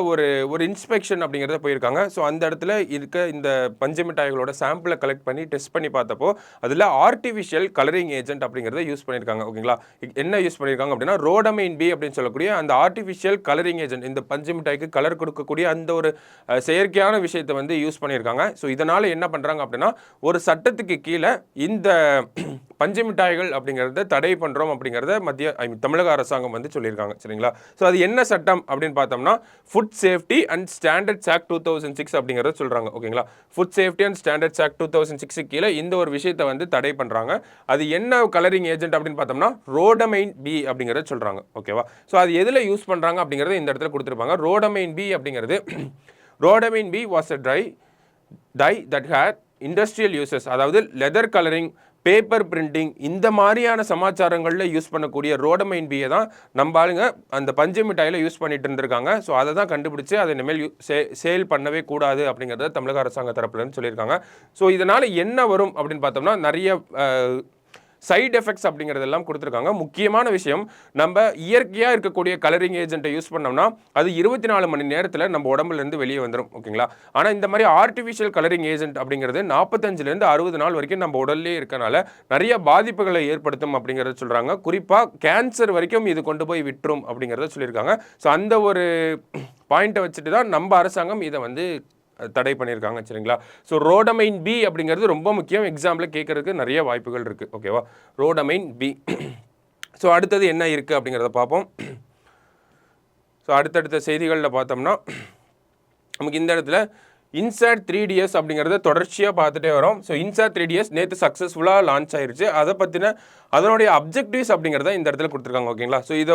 ஒரு இன்ஸ்பெக்ஷன் அப்படிங்கிறத போயிருக்காங்க. ஸோ அந்த இடத்துல இருக்க இந்த பஞ்சு மிட்டாய்களோட சாம்பிளை கலெக்ட் பண்ணி டெஸ்ட் பண்ணி பார்த்தப்போ அதில் ஆர்டிஃபிஷியல் கலரிங் ஏஜென்ட் அப்படிங்கிறத யூஸ் பண்ணியிருக்காங்க. ஓகேங்களா? என்ன யூஸ் பண்ணியிருக்காங்க அப்படின்னா ரோடமைன் பி அப்படின்னு சொல்லக்கூடிய அந்த ஆர்டிஃபிஷியல் கலரிங் ஏஜென்ட், இந்த பஞ்சு மிட்டாய்க்கு கலர் கொடுக்கக்கூடிய அந்த ஒரு செயற்கையான விஷயத்தை வந்து யூஸ் பண்ணியிருக்காங்க. ஸோ இதனால் என்ன பண்ணுறாங்க அப்படின்னா ஒரு சட்டத்துக்கு கீழே இந்த பஞ்சு மிட்டாய்கள் அப்படிங்கிறத தடை பண்ணுறோம் அப்படிங்கிறத தமிழக அரசாங்கம் வந்து சொல்லியிருக்காங்க சரிங்களா. ஸோ அது என்ன சட்டம் அப்படின்னு பார்த்தோம்னா food safety and standards act 2006 அப்படிங்கிறத சொல்கிறாங்க ஓகேங்களா. Food safety and standards act 2006 கீழே இந்த ஒரு விஷயத்தை வந்து தடை பண்ணுறாங்க. அது என்ன கலரிங் ஏஜென்ட் அப்படின்னு பார்த்தோம்னா ரோடமைன் பி அப்படிங்கிறத சொல்கிறாங்க ஓகேவா. ஸோ அது எதில் யூஸ் பண்ணுறாங்க அப்படிங்கிறத இந்த இடத்துல கொடுத்துருப்பாங்க. ரோடமைன் பி அப்படிங்கிறது rhodamine B was a dye that had industrial uses, அதாவது லெதர் கலரிங், பேப்பர் பிரிண்டிங், இந்த மாதிரியான சமாச்சாரங்களில் யூஸ் பண்ணக்கூடிய ரோடமைன் பியை தான் நம்ம ஆளுங்க அந்த பஞ்சு மிட்டாயில் யூஸ் பண்ணிட்டு இருந்திருக்காங்க. ஸோ அதை தான் கண்டுபிடிச்சு அதை இனிமேல் சேல் பண்ணவே கூடாது அப்படிங்கிறத தமிழக அரசாங்க தரப்புலன்னு சொல்லியிருக்காங்க. ஸோ இதனால் என்ன வரும் அப்படின்னு பார்த்தோம்னா நிறைய சைடு எஃபெக்ட்ஸ் அப்படிங்கிறதெல்லாம் கொடுத்துருக்காங்க. முக்கியமான விஷயம், நம்ம இயற்கையாக இருக்கக்கூடிய கலரிங் ஏஜென்ட்டை யூஸ் பண்ணோம்னா அது 24 மணி நேரத்தில் நம்ம உடம்புலேருந்து வெளியே வந்துடும் ஓகேங்களா. ஆனால் இந்த மாதிரி ஆர்டிஃபிஷியல் கலரிங் ஏஜென்ட் அப்படிங்கிறது 45லேருந்து 60 நாள் வரைக்கும் நம்ம உடல்லே இருக்கனால நிறைய பாதிப்புகளை ஏற்படுத்தும் அப்படிங்கிறத சொல்கிறாங்க. குறிப்பாக கேன்சர் வரைக்கும் இது கொண்டு போய் விட்டுரும் அப்படிங்கிறத சொல்லியிருக்காங்க. ஸோ அந்த ஒரு பாயிண்ட்டை வச்சுட்டு தான் நம்ம அரசாங்கம் இதை வந்து தடை பண்ணியிருக்காங்க சரிங்களா. ஸோ ரோடமைன் பி அப்படிங்கிறது ரொம்ப முக்கியம், எக்ஸாம்பிள் கேட்கறதுக்கு நிறைய வாய்ப்புகள் இருக்குது ஓகேவா. Rhodamine B. ஸோ அடுத்தது என்ன இருக்குது அப்படிங்கிறத பார்ப்போம். ஸோ அடுத்தடுத்த செய்திகளில் பார்த்தோம்னா நமக்கு இந்த இடத்துல இன்சாட் 3DS அப்படிங்கிறத தொடர்ச்சியாக பார்த்துட்டே வரோம். ஸோ இன்சாட் 3DS நேற்று சக்ஸஸ்ஃபுல்லாக லான்ச் ஆயிருச்சு. அதை பற்றின அதனுடைய அப்ஜெக்டிவ்ஸ் அப்படிங்கிறத இந்த இடத்துல கொடுத்துருக்காங்க ஓகேங்களா. ஸோ இதை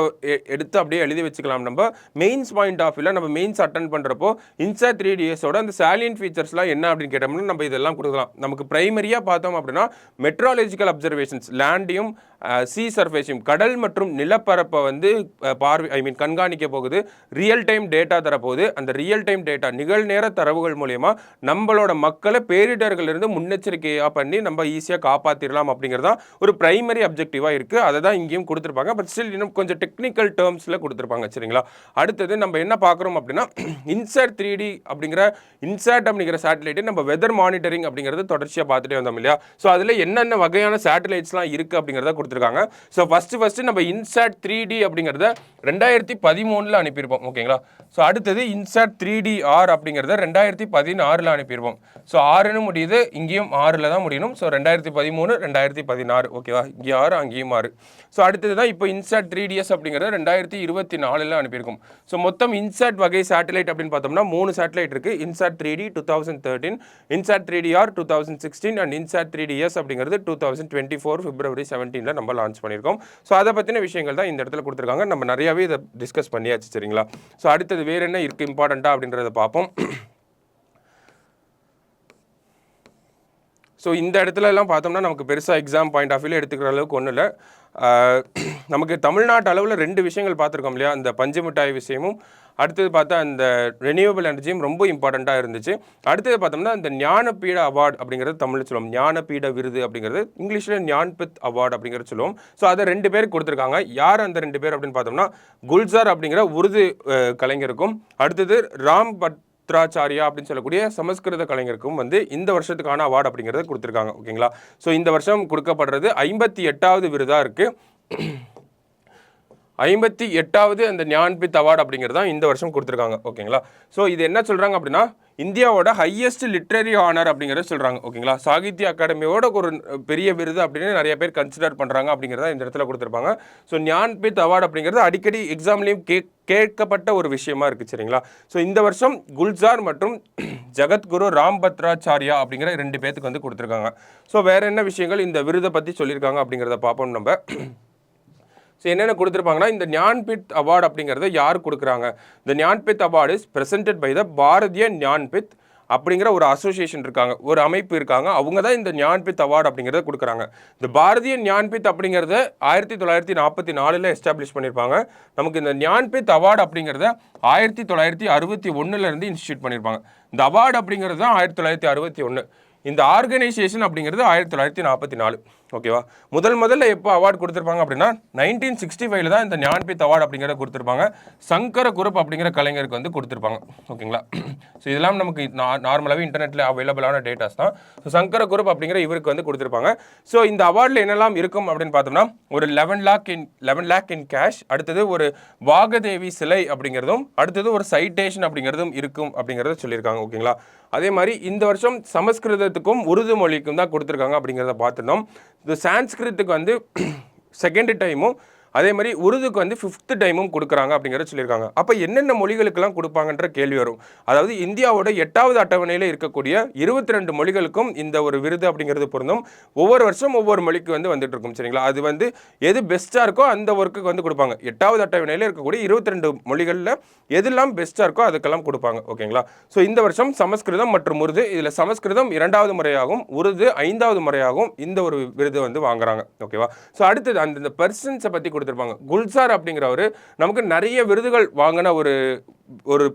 எடுத்து அப்படியே எழுதி வச்சுக்கலாம். நம்ம மெயின்ஸ் பாயிண்ட் ஆஃப் வியூவில் நம்ம மெயின்ஸ் அட்டன் பண்ணுறப்போ இன்சாட் 3DSோட அந்த சாலியன்ட் ஃபீச்சர்ஸ்லாம் என்ன அப்படின்னு கேட்டோம்னா நம்ம இதெல்லாம் கொடுக்கலாம். நமக்கு ப்ரைமரியாக பார்த்தோம் அப்படின்னா மெட்ராலஜிக்கல் அப்சர்வேஷன்ஸ், லேண்டையும் சி சர்ஃபேஸையும், கடல் மற்றும் நிலப்பரப்பை வந்து கண்காணிக்க போகுது. ரியல் டைம் டேட்டா தரப்போகுது. அந்த ரியல் டைம் டேட்டா நிகழ்நேர தரவுகள் மூலயமா நம்மளோட மக்களை பேரிடர்களிலிருந்து முன்னெச்சரிக்கையாக பண்ணி நம்ம ஈஸியாக காப்பாற்றிடலாம் அப்படிங்கிறதா ஒரு பிரைமரி அப்ஜெக்டிவாக இருக்குது. அதை தான் இங்கேயும் கொடுத்துருப்பாங்க. பட் ஸ்டில் இன்னும் கொஞ்சம் டெக்னிக்கல் டேர்ம்ஸில் கொடுத்துருப்பாங்க சரிங்களா. அடுத்தது நம்ம என்ன பார்க்குறோம் அப்படின்னா இன்சாட் 3D அப்படிங்கிற இன்சாட் அப்படிங்கிற சேட்டலைட்டை நம்ம வெதர் மானிட்டரிங் அப்படிங்கிறது தொடர்ச்சியாக பார்த்துட்டே வந்தோம் இல்லையா. ஸோ அதில் என்னென்ன வகையான சேட்டலைட்ஸ்லாம் இருக்குது அப்படிங்கிறத கொடுத்துருக்காங்க. ஸோ ஃபஸ்ட்டு நம்ம இன்சாட் 3D அப்படிங்கிறத 2013 அனுப்பியிருப்போம் ஓகேங்களா. ஸோ அடுத்தது இன்சாட் 3DR அப்படிங்கிறத 2016 அனுப்பியிருப்போம். ஸோ 6ன்னு முடியுது, இங்கேயும் 6ல் தான் முடியணும். ஸோ 2013 2016 ஓகேவா. இங்கே 6 அங்கேயும் 6. ஸோ அடுத்தது தான் இப்போ இன்சாட் 3DS அப்படிங்கிறத 2024 அனுப்பியிருக்கும். ஸோ மொத்தம் இன்சாட் வகை சேட்டலைட் அப்படின்னு பார்த்தோம்னா 3 சேட்டலைட் இருக்குது. INSAT 3D 2013, INSAT 3DR 2016 and INSAT 3DS அப்படிங்கிறது 2024 February 17 நம்ம லான்ச் பண்ணியிருக்கோம். ஸோ அதை பற்றின விஷயங்கள் தான் இந்த இடத்துல கொடுத்துருக்காங்க. நம்ம நிறையாவே இதை டிஸ்கஸ் பண்ணியாச்சு சரிங்களா. ஸோ அடுத்தது வேறு என்ன இருக்குது இம்பார்ட்டண்ட்டாக அப்படின்றத பார்ப்போம். ஸோ இந்த இடத்துல எல்லாம் பார்த்தோம்னா நமக்கு பெருசாக எக்ஸாம் பாயிண்ட் ஆஃப் வியூவில் எடுத்துக்கிற அளவுக்கு ஒன்றும் இல்லை. நமக்கு தமிழ்நாட்டு அளவில் 2 விஷயங்கள் பார்த்துருக்கோம் இல்லையா. இந்த பஞ்சு மிட்டாய் விஷயமும், அடுத்தது பார்த்தா அந்த ரெனியூவபிள் எனர்ஜியும் ரொம்ப இம்பார்ட்டண்ட்டாக இருந்துச்சு. அடுத்தது பார்த்தோம்னா இந்த ஞானபீட அவார்டு அப்படிங்கிறது தமிழில் சொல்லுவோம், ஞானபீட விருது அப்படிங்கிறது இங்கிலீஷில் ஞான்பித் அவார்டு அப்படிங்கிறது சொல்லுவோம். ஸோ அதை 2 பேருக்கு கொடுத்துருக்காங்க. யார் அந்த 2 பேர் அப்படின்னு பார்த்தோம்னா குல்சார் அப்படிங்கிற உருது கலைஞருக்கும், அடுத்தது ராம் பத்ராச்சாரியா அப்படின்னு சொல்லக்கூடிய சமஸ்கிருத கலைஞருக்கும் வந்து இந்த வருஷத்துக்கான அவார்டு அப்படிங்கிறத கொடுத்துருக்காங்க ஓகேங்களா. ஸோ இந்த வருஷம் கொடுக்கப்படுறது 58வது விருதாக இருக்குது. 58வது அந்த ஞான்பித் அவார்டு அப்படிங்கிறது தான் இந்த வருஷம் கொடுத்துருக்காங்க ஓகேங்களா. ஸோ இது என்ன சொல்கிறாங்க அப்படின்னா இந்தியாவோட ஹையஸ்ட் லிட்ரரி ஆனர் அப்படிங்கிறத சொல்கிறாங்க ஓகேங்களா. சாகித்ய அகாடமியோட ஒரு பெரிய விருது அப்படின்னு நிறைய பேர் கன்சிடர் பண்ணுறாங்க அப்படிங்கிறத இந்த இடத்துல கொடுத்துருப்பாங்க. ஸோ ஞான்பித் அவார்டு அப்படிங்கிறது அடிக்கடி எக்ஸாம்லேயும் கேட்கப்பட்ட ஒரு விஷயமா இருக்குது சரிங்களா. ஸோ இந்த வருஷம் குல்சார் மற்றும் ஜகத்குரு ராம் பத்ராச்சாரியா அப்படிங்கிற 2 பேர்த்துக்கு வந்து கொடுத்துருக்காங்க. ஸோ வேறு என்ன விஷயங்கள் இந்த விருதை பற்றி சொல்லியிருக்காங்க அப்படிங்கிறத பார்ப்போம் நம்ம. ஸோ என்னென்ன கொடுத்துருப்பாங்கன்னா இந்த ஞான்பித் அவார்டு அப்படிங்கிறத யார் கொடுக்குறாங்க. இந்த Jnanpith award is presented by the Bharatiya Jnanpith அப்படிங்கிற ஒரு அசோசியேஷன் இருக்காங்க, ஒரு அமைப்பு இருக்காங்க. அவங்க தான் இந்த ஞான்பித் அவார்டு அப்படிங்கிறத கொடுக்குறாங்க. இந்த பாரதிய ஞான்பித் அப்படிங்கிறத 1944 எஸ்டாப்ளிஷ் பண்ணியிருப்பாங்க. நமக்கு இந்த ஞான்பித் அவார்டு அப்படிங்கிறத 1961 இன்ஸ்டியூட் பண்ணியிருப்பாங்க. இந்த அவார்டு அப்படிங்கிறது தான் 1961. இந்த ஆர்கனைசேஷன் அப்படிங்கிறது 1944 ஓகேவா. முதல்ல எப்போ அவார்டு கொடுத்துருப்பாங்க அப்படின்னா 1965 தான் இந்த ஞான்பித் அவார்டு அப்படிங்கிறத கொடுத்துருப்பாங்க. சங்கர குருப் அப்படிங்கிற கலைஞருக்கு வந்து கொடுத்துருப்பாங்க ஓகேங்களா. ஸோ இதெல்லாம் நமக்கு நார்மலாகவே இன்டர்நெட்டில் அவைலபிளான டேட்டாஸ் தான். ஸோ சங்கர குருப் அப்படிங்கிற இவருக்கு வந்து கொடுத்துருப்பாங்க. ஸோ இந்த அவார்டில் என்னெல்லாம் இருக்கும் அப்படின்னு பார்த்தோம்னா ஒரு 11 lakh இன் கேஷ், அடுத்தது ஒரு வாகதேவி சிலை அப்படிங்கிறதும், அடுத்தது ஒரு சைட்டேஷன் அப்படிங்கிறதும் இருக்கும் அப்படிங்கிறத சொல்லியிருக்காங்க ஓகேங்களா. அதே மாதிரி இந்த வருஷம் சமஸ்கிருத எல்லாத்துக்கும் உருது மொழிக்கும் தான் கொடுத்துருக்காங்க அப்படிங்கிறத பார்த்துருந்தோம். இந்த சான்ஸ்கிரித்துக்கு வந்து செகண்ட் டைமும் அதே மாதிரி உருதுக்கு வந்து 5th டைமும் கொடுக்குறாங்க அப்படிங்கிறத சொல்லியிருக்காங்க. அப்போ என்னென்ன மொழிகளுக்கெல்லாம் கொடுப்பாங்கன்ற கேள்வி வரும். அதாவது இந்தியாவோட 8வது அட்டவணையில் இருக்கக்கூடிய 22 மொழிகளுக்கும் இந்த ஒரு விருது அப்படிங்கிறது பொருந்தும். ஒவ்வொரு வருஷம் ஒவ்வொரு மொழிக்கு வந்து வந்துட்டு இருக்கும் சரிங்களா. அது வந்து எது பெஸ்ட்டாக இருக்கோ அந்த ஒர்க்குக்கு வந்து கொடுப்பாங்க. 8வது அட்டவணையில் இருக்கக்கூடிய 22 மொழிகளில் எதெல்லாம் பெஸ்ட்டாக இருக்கோ அதுக்கெல்லாம் கொடுப்பாங்க ஓகேங்களா. ஸோ இந்த வருஷம் சமஸ்கிருதம் மற்றும் உருது, இதில் சமஸ்கிருதம் 2வது முறையாகவும் உருது 5வது முறையாகவும் இந்த ஒரு விருது வந்து வாங்குறாங்க ஓகேவா. ஸோ அடுத்தது அந்த பர்சன்ஸை பற்றி கொடுத்துருப்பாங்க. குல்சார் அப்படிங்கிறவர் நமக்கு நிறைய விருதுகள் வாங்கின ஒரு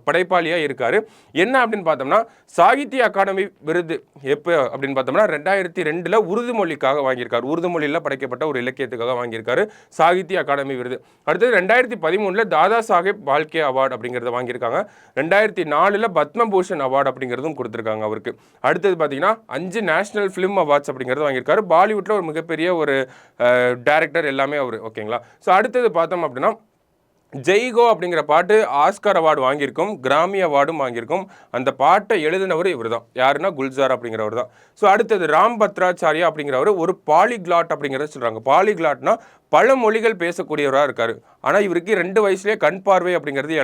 படைப்பாளியாக இருக்காரு. என்ன அப்படின்னு பார்த்தோம்னா சாகித்ய அகாடமி விருது எப்போ அப்படின்னு பார்த்தோம்னா 2002 உருது மொழிக்காக வாங்கியிருக்காரு. உருது மொழியில் படைக்கப்பட்ட ஒரு இலக்கியத்துக்காக வாங்கியிருக்காரு சாகித்ய அகாடமி விருது. அடுத்தது 2013 தாதா சாஹேப் பால்கே அவார்டு அப்படிங்கிறத வாங்கியிருக்காங்க. 2004 பத்மபூஷன் அவார்டு அப்படிங்கிறதும் கொடுத்துருக்காங்க அவருக்கு. அடுத்தது பார்த்தீங்கன்னா 5 நேஷனல் ஃபிலிம் அவார்ட்ஸ் அப்படிங்கிறது வாங்கியிருக்காரு. பாலிவுட்டில் ஒரு மிகப்பெரிய ஒரு டைரக்டர் எல்லாமே அவர் ஓகேங்களா. ஸோ அடுத்தது பார்த்தோம் அப்படின்னா ஜெய்கோ அப்படிங்கிற பாட்டு ஆஸ்கார் அவார்டு வாங்கியிருக்கும், கிராமி அவார்டும் வாங்கியிருக்கும். அந்த பாட்டை எழுதினவர் இவர் தான். யாருன்னா குல்சார் அப்படிங்கிறவர் தான். ஸோ அடுத்தது ராம் பத்ராச்சாரியா அப்படிங்கிறவர் ஒரு பாலிகிளாட் அப்படிங்கிறத சொல்கிறாங்க. பாலிகிளாட்னா பல மொழிகள் பேசக்கூடியவராக இருக்கார். ஆனால் இவருக்கு 2 வயசுலேயே கண் பார்வை அப்படிங்கிறது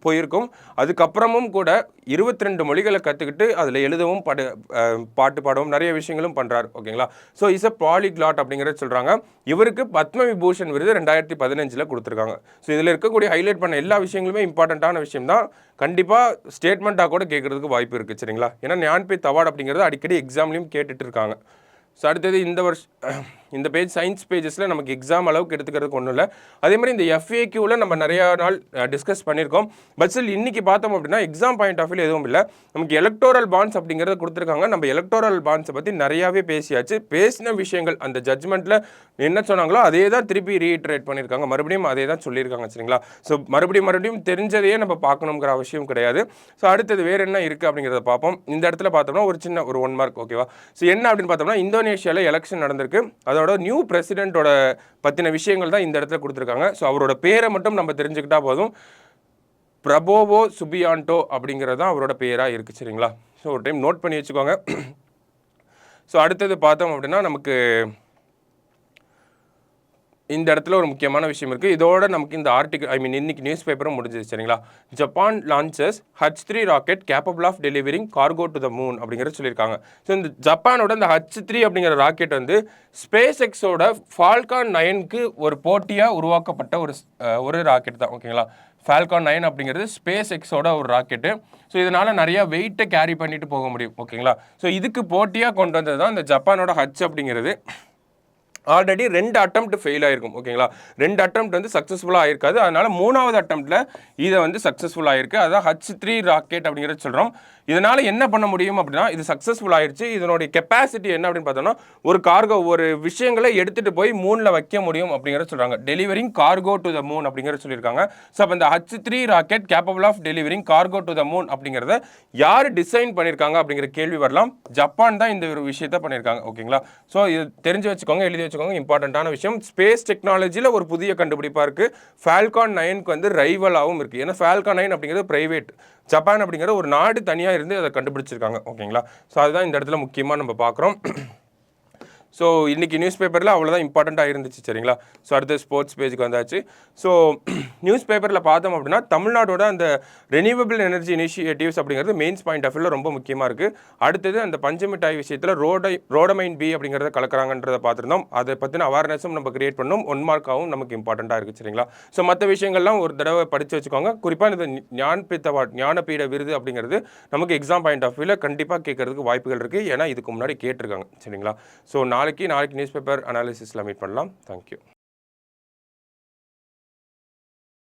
போயிருக்கும். அதுக்கப்புறமும் கூட 22 மொழிகளை கற்றுக்கிட்டு அதில் எழுதவும் பாட்டு பாடவும் நிறைய விஷயங்களும் பண்ணுறாரு ஓகேங்களா. ஸோ இஸ் அ பாலிகிளாட் அப்படிங்கிறத சொல்கிறாங்க. இவருக்கு பத்ம விபூஷன் விருது 2015 கொடுத்துருக்காங்க. ஸோ இதில் இருக்கக்கூடிய ஹைலைட் பண்ண எல்லா விஷயங்களுமே இம்பார்ட்டண்ட்டான விஷயம் தான். கண்டிப்பாக ஸ்டேட்மெண்ட்டாக கூட கேட்குறதுக்கு வாய்ப்பு இருக்குது சரிங்களா. ஏன்னா ஞான்பீத் அவார்டு அப்படிங்கிறது அடிக்கடி எக்ஸாம்லையும் கேட்டுட்டு இருக்காங்க. ஸோ அடுத்தது இந்த பேஜ் சயின்ஸ் பேஜஸில் நமக்கு எக்ஸாம் அளவுக்கு எடுத்துக்கிறதுக்கு ஒன்றும் இல்லை. அதே மாதிரி இந்த FAQவில் நம்ம நிறையா நாள் டிஸ்கஸ் பண்ணியிருக்கோம். பட் ஸ்டில் இன்றைக்கி பார்த்தோம் அப்படின்னா எக்ஸாம் பாயிண்ட் ஆஃப் வியூ எதுவும் இல்லை. நமக்கு எலக்டோரல் பாண்ட்ஸ் அப்படிங்கிறத கொடுத்துருக்காங்க. நம்ம எலக்டோரல் பாண்ட்ஸை பற்றி நிறையாவே பேசியாச்சு. பேசின விஷயங்கள் அந்த ஜட்ஜ்மெண்ட்டில் என்ன சொன்னாங்களோ அதே தான் திருப்பி ரீட்ரேட் பண்ணியிருக்காங்க. மறுபடியும் அதே தான் சொல்லியிருக்காங்க சரிங்களா. ஸோ மறுபடியும் தெரிஞ்சதையே நம்ம பார்க்கணுங்கிற அவசியம் கிடையாது. ஸோ அடுத்தது வேறு என்ன இருக்குது அப்படிங்கிறத பார்ப்போம். இந்த இடத்துல பார்த்தோம்னா ஒரு சின்ன 1 மார்க் ஓகேவா. ஸோ என்ன அப்படின்னு பார்த்தோம்னா இந்தோனேஷியாவில் எலெக்ஷன் நடந்திருக்கு. அதோட நியூ பிரசிடென்ட்டோட பற்றின விஷயங்கள் தான் இந்த இடத்துல கொடுத்துருக்காங்க. ஸோ அவரோட பேரை மட்டும் நம்ம தெரிஞ்சுக்கிட்டா போதும். பிரபோவோ சுபியான்டோ அப்படிங்கிறது தான் அவரோட பேராக இருக்குது சரிங்களா. ஸோ ஒரு டைம் நோட் பண்ணி வச்சுக்கோங்க. ஸோ அடுத்தது பார்த்தோம் அப்படின்னா நமக்கு இந்த இடத்துல ஒரு முக்கியமான விஷயம் இருக்குது. இதோட நமக்கு இந்த ஆர்டிகல் இன்னைக்கு நியூஸ் பேப்பரும் முடிஞ்சது சரிங்களா. Japan launches H3 rocket capable of delivering cargo to the moon அப்படிங்கிறத சொல்லியிருக்காங்க. ஸோ இந்த ஜப்பானோட இந்த H3 அப்படிங்கிற ராக்கெட் வந்து ஸ்பேஸ் எக்ஸோட ஃபால்கான் 9க்கு ஒரு போட்டியாக உருவாக்கப்பட்ட ஒரு ராக்கெட் தான் ஓகேங்களா. ஃபால்கான் 9 அப்படிங்கிறது ஸ்பேஸ் எக்ஸோட ஒரு ராக்கெட்டு. ஸோ இதனால் நிறையா வெயிட்டை கேரி பண்ணிட்டு போக முடியும் ஓகேங்களா. ஸோ இதுக்கு போட்டியாக கொண்டு வந்தது தான் இந்த ஜப்பானோட H அப்படிங்கிறது. ஆல்ரெடி 2 அட்டெம்ப்ட் ஃபெயில் ஆகிருக்கும் ஓகேங்களா. 2 அட்டெம்ப்ட் வந்து சக்ஸஸ்ஃபுல்லாக ஆயிருக்காது. அதனால் 3வது அட்டெம்ப்டில் இதை வந்து சக்ஸஸ்ஃபுல் ஆயிருக்கு. அதான் H3 ராக்கெட் அப்படிங்கிறத சொல்கிறோம். இதனால் என்ன பண்ண முடியும் அப்படின்னா இது சக்ஸஸ்ஃபுல் ஆயிடுச்சு. இதனுடைய கெப்பாசிட்டி என்ன அப்படின்னு பார்த்தோம்னா ஒரு கார்கோ ஒரு விஷயங்களை எடுத்துகிட்டு போய் மூணில் வைக்க முடியும் அப்படிங்கிறத சொல்கிறாங்க. Delivering cargo to the moon அப்படிங்கிறத சொல்லியிருக்காங்க. ஸோ அப்போ இந்த H3 rocket capable of delivering cargo to the moon அப்படிங்கிறத யார் டிசைன் பண்ணியிருக்காங்க அப்படிங்கிற கேள்வி வரலாம். ஜப்பான் தான் இந்த ஒரு விஷயத்தை பண்ணியிருக்காங்க ஓகேங்களா. ஸோ இது தெரிஞ்சு வச்சுக்கோங்க, எழுதி வச்சுக்கோங்க. இம்பார்ட்டண்ட்டான விஷயம். ஸ்பேஸ் டெக்னாலஜியில் ஒரு புதிய கண்டுபிடிப்பாக இருக்குது. ஃபால்கான் 9க்கு வந்து ரைவலாகவும் இருக்குது. ஏன்னா ஃபால்கான் 9 அப்படிங்கிறது பிரைவேட், ஜப்பான் அப்படிங்கிற ஒரு நாடு தனியாக இருந்து அதை கண்டுபிடிச்சிருக்காங்க ஓகேங்களா. ஸோ அதுதான் இந்த இடத்துல முக்கியமாக நம்ம பார்க்குறோம். ஸோ இன்றைக்கி நியூஸ் பேப்பரில் அவ்வளோதான் இம்பார்ட்டண்ட்டாக இருந்துச்சு சரிங்களா. ஸோ அடுத்த ஸ்போர்ட்ஸ் பேஜுக்கு வந்தாச்சு. ஸோ நியூஸ் பேப்பரில் பார்த்தோம் அப்படின்னா தமிழ்நாட்டோட அந்த ரெனியூவபிள் எனர்ஜி இனிஷியேட்டிவ்ஸ் அப்படிங்கிறது மெயின்ஸ் பாயிண்ட் ஆஃப் வியூவில் ரொம்ப முக்கியமாக இருக்குது. அடுத்தது அந்த பஞ்சமிட்டாய் விஷயத்தில் ரோடமைன் பி அப்படிங்கிறத கலக்கிறாங்கன்றதை பார்த்துருந்தோம். அதை பற்றின அவேர்னஸும் நம்ம கிரியேட் பண்ணணும். 1 மார்க்காகவும் நமக்கு இம்பார்ட்டண்ட்டாக இருக்குது சரிங்களா. ஸோ மற்ற விஷயங்கள்லாம் ஒரு தடவை படித்து வச்சுக்கோங்க. குறிப்பாக இந்த ஞானபீட விருது அப்படிங்கிறது நமக்கு எக்ஸாம் பாயிண்ட் ஆஃப் வியூவில் கண்டிப்பாக கேட்கறதுக்கு வாய்ப்புகள் இருக்குது. ஏன்னா இதுக்கு முன்னாடி கேட்டிருக்காங்க சரிங்களா. ஸோ நாளைக்கு நியூஸ் பேப்பர் அனாலிசிஸில் மீட் பண்ணலாம். தேங்க்யூ.